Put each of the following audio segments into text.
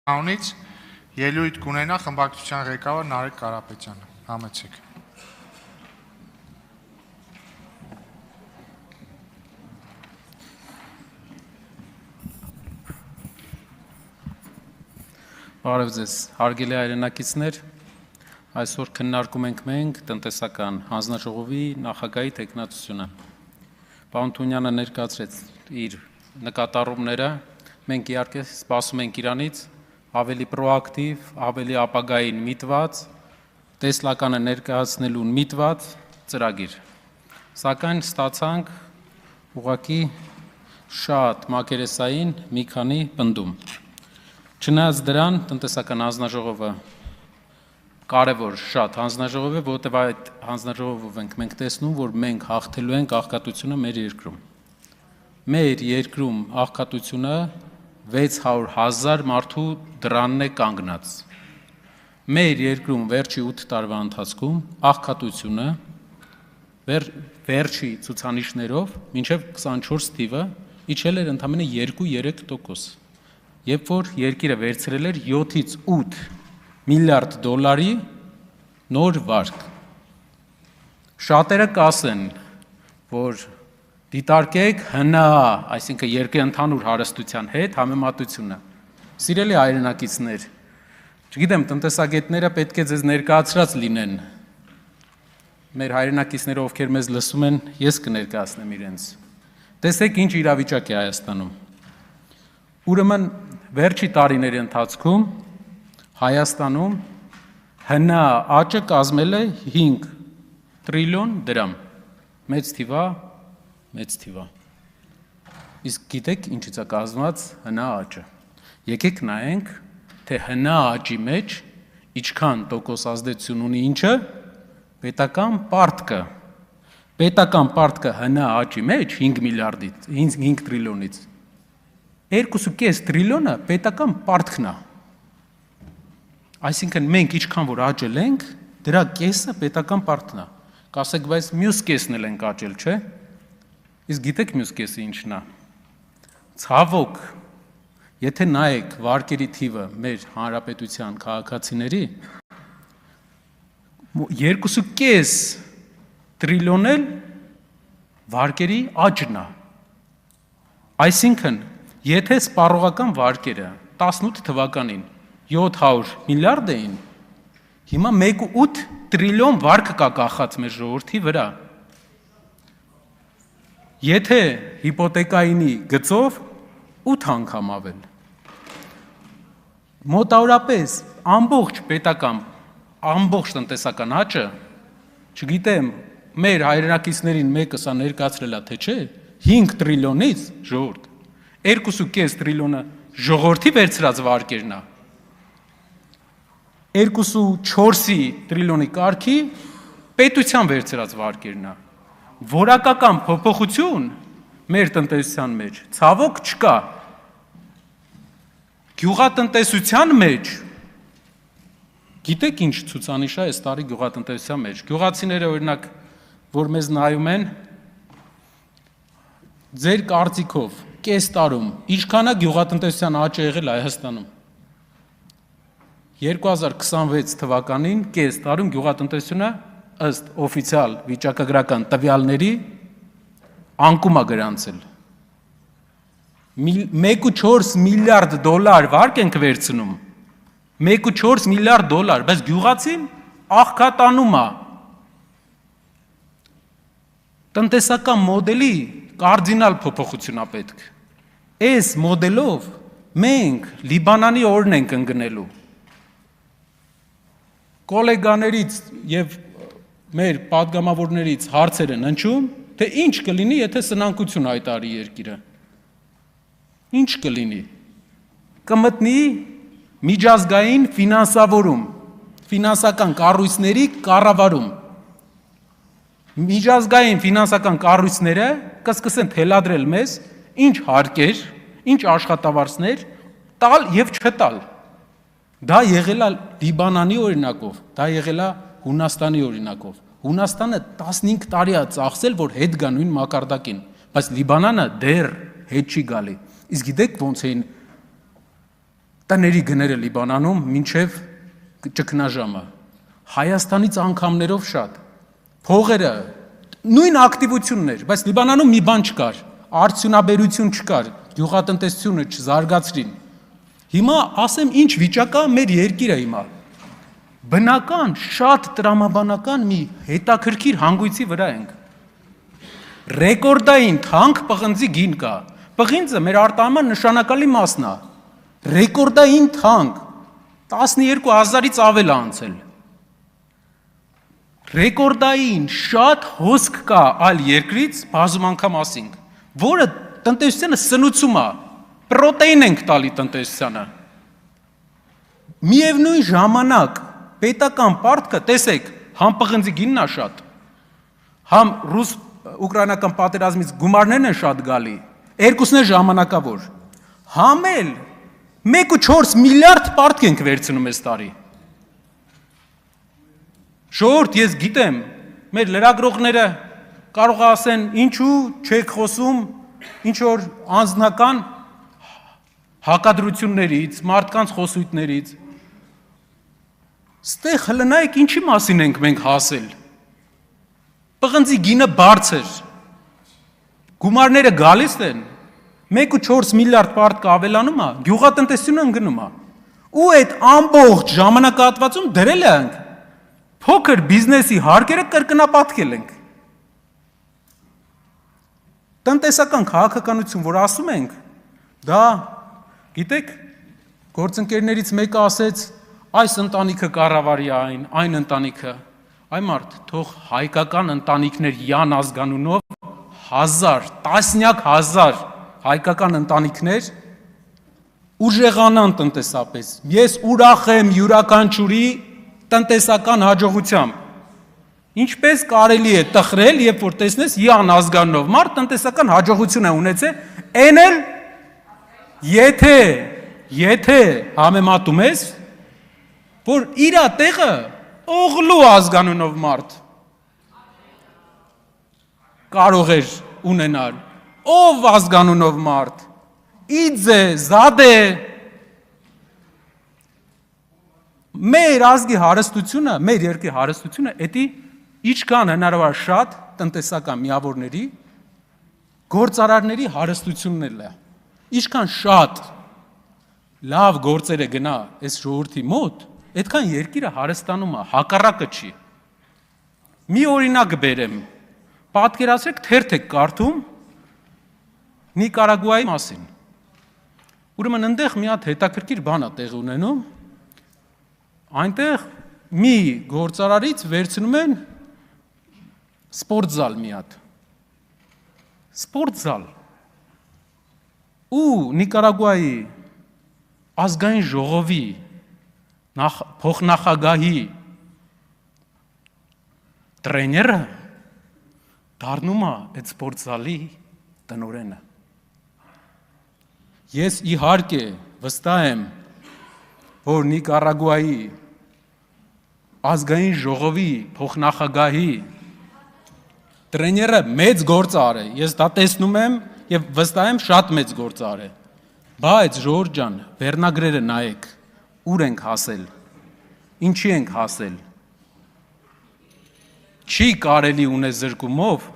Անունից ելույթ կունենա խմբակցության ղեկավար Նարեկ Կարապետյանը, համեցեք։ Բարև ձեզ, հարգելի հայրենակիցներ, այսօր քննարկում ենք մենք տնտեսական հանձնաժողովի նախագահի թեկնածությունը։ Պարոն Թունյանը ներկայացրեց իր նկատառումները, մենք իհարկե սպասում ենք իրանից ավելի պրոակտիվ, ավելի ապագային միտված, տեսլականը ներկայացնելուն միտված ծրագիր։ Սակայն ստացանք ուղղակի շատ մակերեսային մի քանի պնդում։ Չնայած դրան, տնտեսական հանձնաժողովը կարևոր շատ հանձնաժողով է, որտեղ այդ հանձնաժողովով ենք տեսնում, որ մենք հաղթելու ենք աղքատությունը մեր երկրում։ Մեր երկրում աղքատությունը 600,000 մարդու դրանն է կանգնած։ Մեր երկրում վերջի 8 տարվա ընթացքում աղքատությունը վերջի ցուցանիշներով մինչև 24 թիվը իջել էր ընդամենը 2-3%։ Երբ որ երկիրը վերցրել էր 7-ից 8 միլիարդ դոլարի նոր վարկ։ Շատերը կասեն, որ դիտարկեք ՀՆԱ, այսինքն երկրի ընդհանուր հարստության հետ համեմատությունը։ Սիրելի հայրենակիցներ, չգիտեմ, տնտեսագետները պետք է ձեզ ներկայացրած լինեն։ Մեր հայրենակիցները, ովքեր մեզ լսում են, ես կներկայացնեմ իրենց։ Տեսեք ինչ իրավիճակ է Հայաստանում։ Ուրեմն վերջի տարիների ընթացքում Հայաստանում ՀՆԱ աճը կազմել է 5 տրիլիոն դրամ։ Մեծ թիվա։ Իսկ գիտեք ինչից է կազմված ՀՆԱ աճը։ Եկեք նայենք, թե ՀՆԱ աճի մեջ ինչքան տոկոս ազդեցություն ունի ինչը պետական պարտքը։ Պետական պարտքը ՀՆԱ աճի մեջ 5 միլիարդից, 5 տրիլիոնից 2.5 տրիլիոնը պետական պարտքն է։ Այսինքն մենք ինչքան որ աճել ենք, դրա կեսը պետական պարտքն է։ Կասեք, բայց մյուս կեսն էլ ենք աճել, չէ՞։ Իսկ գիտեք մյուս կեսը ինչն է։ Ցավոք, եթե նայեք վարկերի թիվը մեր հանրապետության քաղաքացիների 2.5 տրիլիոն էլ վարկերի աճն է։ Այսինքն, եթե սպառողական վարկերը 18 թվականին 700 միլիարդ էին, հիմա 1.8 տրիլիոն վարկ կա կախած մեր ժողովրդի վրա։ Եթե հիպոթեկայինի գծով 8 անգամ ավել։ Մոտավորապես ամբողջ պետական, ամբողջ տնտեսական աճը, չգիտեմ, մեր հայրենակիցներին մեկը սա ներկայացրել է, թե չէ, 5 տրիլիոնից ժողովուրդ, 2.5 տրիլիոնը ժողովրդի վերցրած վարկերն է, 2.4 տրիլիոնի կարգի պետության վերցրած վարկերն է։ Որակական փոփոխություն մեր տնտեսության մեջ ցավոք չկա։ Գյուղատնտեսության մեջ գիտեք ինչ ցուցանիշ է այս տարի գյուղատնտեսության մեջ։ Գյուղացիները օրինակ, որ մեզ նայում են, ձեր կարծիքով կես տարում ինչքան է գյուղատնտեսության աճը եղել Հայաստանում։ 2026 թվականին կես տարում գյուղատնտեսությունը ըստ օֆիցիալ վիճակագրական տվյալների անկում է գրանցել։ 1.4 միլիարդ դոլար վարկ ենք վերցնում, 1.4 միլիարդ դոլար, բայց գյուղացին աղքատանում է։ Տնտեսական մոդելի կարդինալ փոփոխություն է պետք։ Այս մոդելով մենք Լիբանանի օրն ենք ընկնելու։ Կոլեգաներից եւ մեր պատգամավորներից հարցեր են հնչում, թե ինչ կլինի, եթե սնանկություն հայտարարի երկիրը։ Ինչ կլինի։ Կմտնի միջազգային ֆինանսավորում, ֆինանսական կառույցների կառավարում։ Միջազգային ֆինանսական կառույցները կսկսեն թելադրել մեզ ինչ հարկեր, ինչ աշխատավարձներ տալ եւ չտալ։ Դա եղել է Լիբանանի օրինակով, դա եղել է Հունաստանի օրինակով։ Հունաստանը 15 տարի է ծախսել, որ հետ գա նույն մակարդակին, բայց Լիբանանը դեռ հետ չի գալի։ Իսկ գիտեք ոնց էին տների գները Լիբանանում մինչև ճգնաժամը, Հայաստանից անգամներով շատ, փողերը, նույն ակտիվություններ, բայց Լիբանանում մի բան չկար, արդյունաբերություն չկար, գյուղատնտեսությունը չզարգացրին։ Հիմա ասեմ ինչ վիճակա մեր երկիրը հիմա։ Բնական, շատ տրամաբանական մի հետաքրքիր հանգույցի վրա ենք։ Ռեկորդային թանկ պղնձի գին կա։ Պղինձը մեր արտահանման նշանակալի մասն է։ Ռեկորդային թանկ 12,000-ից ավել է անցել։ Ռեկորդային շատ հոսք կա այլ երկրից, բազում անգամ ասինք, որը տնտեսությանը սնուցում է, պրոտեին ենք տալի տնտեսությանը։ Միևնույն ժամանակ պետական պարտքը, տեսեք, համ պղնձի գինն է շատ, համ ռուս-ուկրաինական պատերազմից գումարներն են շատ գալի, երկուսն է ժամանակավոր, համ էլ 1.4 միլիարդ պարտք ենք վերցնում այս տարի։ Ժողովուրդ, ես գիտեմ, մեր լրագրողները կարող ասեն, ինչու չեք խոսում ինչ որ անձնական հակադրություններից, մարդկանց խոսույթներից։ Ստեղ հլնայեք ինչի մասին ենք մենք հասել։ Պղնձի գինը բարձր, գումարները գալիս են, 1.4 միլիարդ պարտք ավելանում է, գյուղատնտեսությունը ընկնում է։ Ու այդ ամբողջ ժամանակահատվածում դրել ենք փոքր բիզնեսի հարկերը կրկնապատկել ենք։ Տնտեսական քաղաքականություն, որ ասում ենք, դա, գիտեք, գործընկերներից մեկը ասեց, այս ընտանիքը կառավարի այն ընտանիքը, այ մարդ, թող հայկական ընտանիքներ յան ազգանունով 1000, տասնյակ հազար հայկական ընտանիքներ ուժեղանան տնտեսապես։ Ես ուրախ եմ յուրաքանչյուրի տնտեսական հաջողությամբ։ Ինչպես կարելի է տխրել, երբ որ տեսնես յան ազգանով մարդ տնտեսական հաջողություն է ունեցել, այն էլ եթե համեմատում ես, որ իր տեղը օղլու ազգանունով մարդ կարող էր ունենալ, ով ազգանունով մարդ, իձե, զադե, մեր ազգի հարստությունը, մեր երկրի հարստությունը, էդի իչքան հնարավոր շատ տնտեսական միավորների, գործարարների հարստությունն է, իչքան շատ լավ գործերը գնա այս ժողովրդի մոտ, այդքան երկիրը հարստանում է, հակառակը չի։ Մի օրինակ բերեմ, պատկերացրեք թերթ եք կարդում Նիկարագուայի մասին։ Ուրեմն այնտեղ մի հատ հետաքրքիր բան է տեղի ունենում, այնտեղ մի գործարարից վերցնում են սպորտզալ մի հատ։ Սպորտզալ։ Ու Նիկարագուայի ազգային ժողովի փոխնախագահի տրեյները դառնում է այդ սպորտզալի տնօրենը։ Ես իհարկե վստահ եմ, որ Նիկարագուայի ազգային ժողովի փոխնախագահի տրեյները մեծ գործար է, ես դա տեսնում եմ եւ վստահ եմ շատ մեծ գործար է, բայց ժողովուրդ ջան, վերնագրերը նայեք, ուր ենք հասել, ինչի ենք հասել, չի կարելի ունես զրկումով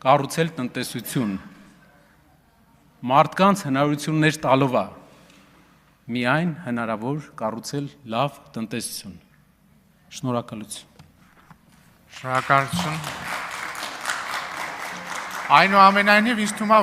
կառուցել տնտեսություն, մարդկանց հնարավորություններ տալով է միայն հնարավոր կառուցել լավ տնտեսություն։ Շնորհակալություն։ Շնորհակալություն։ Այնուամենայնիվ ինձ թվում է,